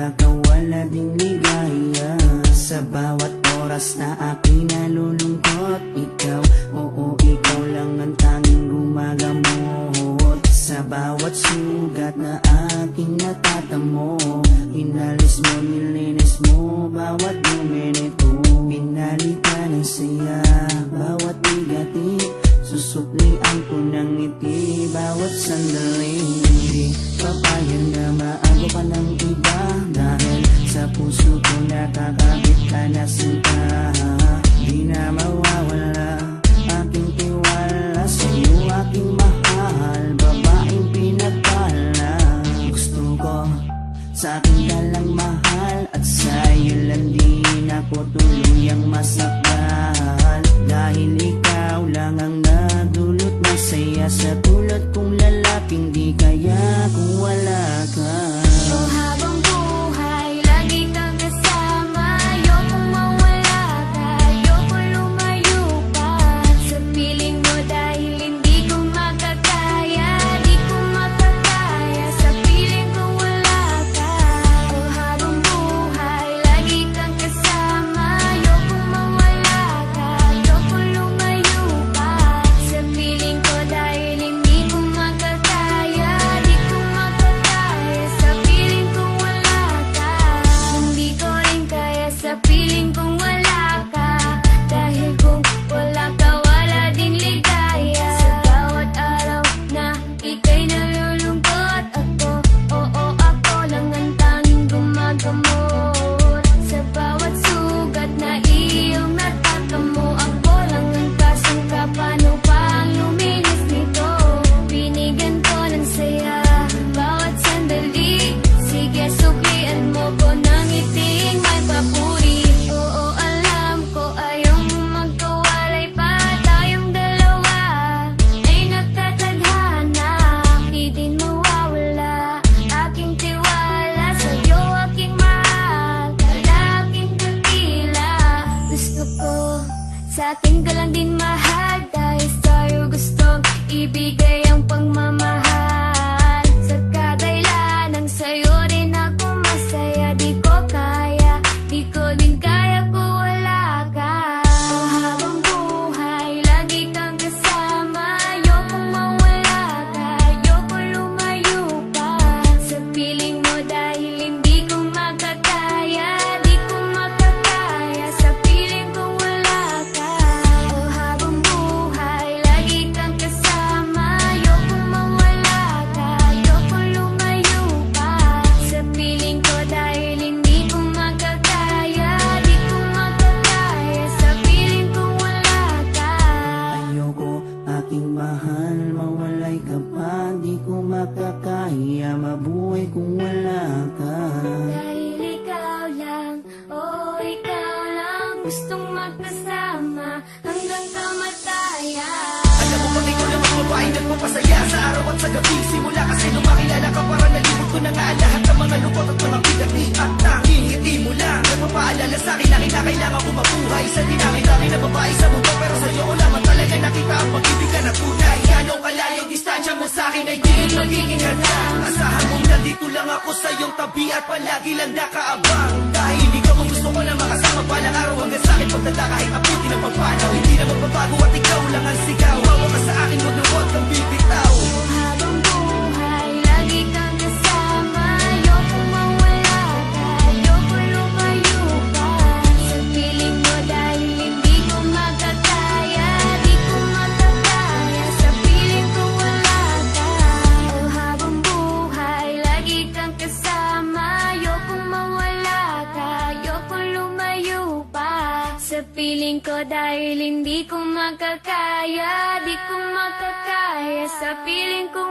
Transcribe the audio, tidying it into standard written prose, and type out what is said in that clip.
wala ka, wala ding ligaya. Sa bawat oras na aking nalulungkot, ikaw, oo, ikaw lang ang tanging gumagamot. Sa bawat sugat na aking natatamo, inalis mo, nilinis mo bawat minuto. Pinalitan ng saya bawat bigati, susuklian ko ng ngiti bawat sandali. Di papayag na maago ka ng iba, dahil sa puso ko nakakabit ka na sinta. Di na mawawala aking tiwala sa'yo, aking mahal, babaeng pinagpala. Gusto ko sa akin ka lang mahal, at sa'yo lang din ako tuluyang masakal. Dahil ikaw lang ang nadulot ng saya, sa tulad kong lalaking di kaya kung wala ka. Oh, habang buhay, lagi kang kasama. Ayokong mawala ka, ayokong lumayo pa sa piling mo, dahil hindi ko makakaya, di ko makakaya sa piling ko wala ka. Oh, habang buhay, lagi kang kasama. Ayokong mawala ka, ayokong lumayo pa sa piling ko, dahil hindi ko makakaya, di ko makakaya sa piling kong wala ka. Hindi ko rin kaya sa piling kong wala ka, dahil kung wala ka, wala din ligaya. Sa bawat araw na ika'y nalulungkot, ako, oo, ako lang ang tanging gumagamot. Sa bawat sugat na iyong natatamo, ako lang ang kasangka. Paano pa ang luminis nito? Binigyan ko ng saya bawat sandali. Sige, suklian mo ko ng ngiting may papuri. Oo, alam ko ayaw mo magkawalay pa, tayong dalawa ay nagtatadhana. Di din mawawala aking tiwala sa'yo, aking mahal, lalaking dakila. Gusto ko sa akin ka lang din mahal, dahil sa'yo gustong ibigay ang pagmamahal. Sa kadailan ng sa'yo rin ako masaya, di ko kaya, di ko din kaya kung wala ka. Oh, habang buhay, lagi kang kasama. Ayokong mawala ka, ayokong lumayo pa sa piling mo, dahil hindi ko makakaya, di ko makakaya sa piling kong wala ka. Oh, habang buhay, lagi kang kasama. Ayokong mawala ka, ayokong lumayo pa sa piling ko, dahil hindi ko makakaya, di ko makakaya sa piling kong wala ka. Ayoko, aking mahal, mawalay ka pa, di ko makakaya mabuhay kung wala ka. Dahil ikaw lang, oh ikaw lang, gustong magkasama hanggang kamatayan. Alam mo bang ikaw naman babae nagpapasaya sa araw at sa gabi? Simula kasi nung makilala ka, parang nalibot ko na nga ang lahat ng mga lungkot at mga bigati. At tanging ngiti mo lang nagpapaalala sa'kin na kinakailangan ko mabuhay sa dinami-dami na babae sa mundo, pero sa'yo ko lamang talaga nakita ang pag-ibig ka na tunay. Gano'ng kalayong distansya mo sa'kin ay di rin magiging handa. Asahan mong nandito lang ako sa iyong tabi at palagi lang nakaabang. Dahil ikaw ang gusto ko na makasama balang araw hanggang sa'kin pagdala kahit abutin ang pagpanaw. Hindi na magbabago at ikaw lang ang sigaw. Hawa ka sa akin, huwag na huwag kang bibitaw. Habang buhay, lagi kang kasama. Ayokong mawala ka, ayokong lumayo pa sa piling mo, dahil hindi ko makakaya, di ko makakaya sa piling kong wala ka. Oh, habang buhay, lagi kang kasama. Ayokong mawala ka, ayokong lumayo pa sa piling ko, dahil hindi ko makakaya, di ko makakaya sa piling kong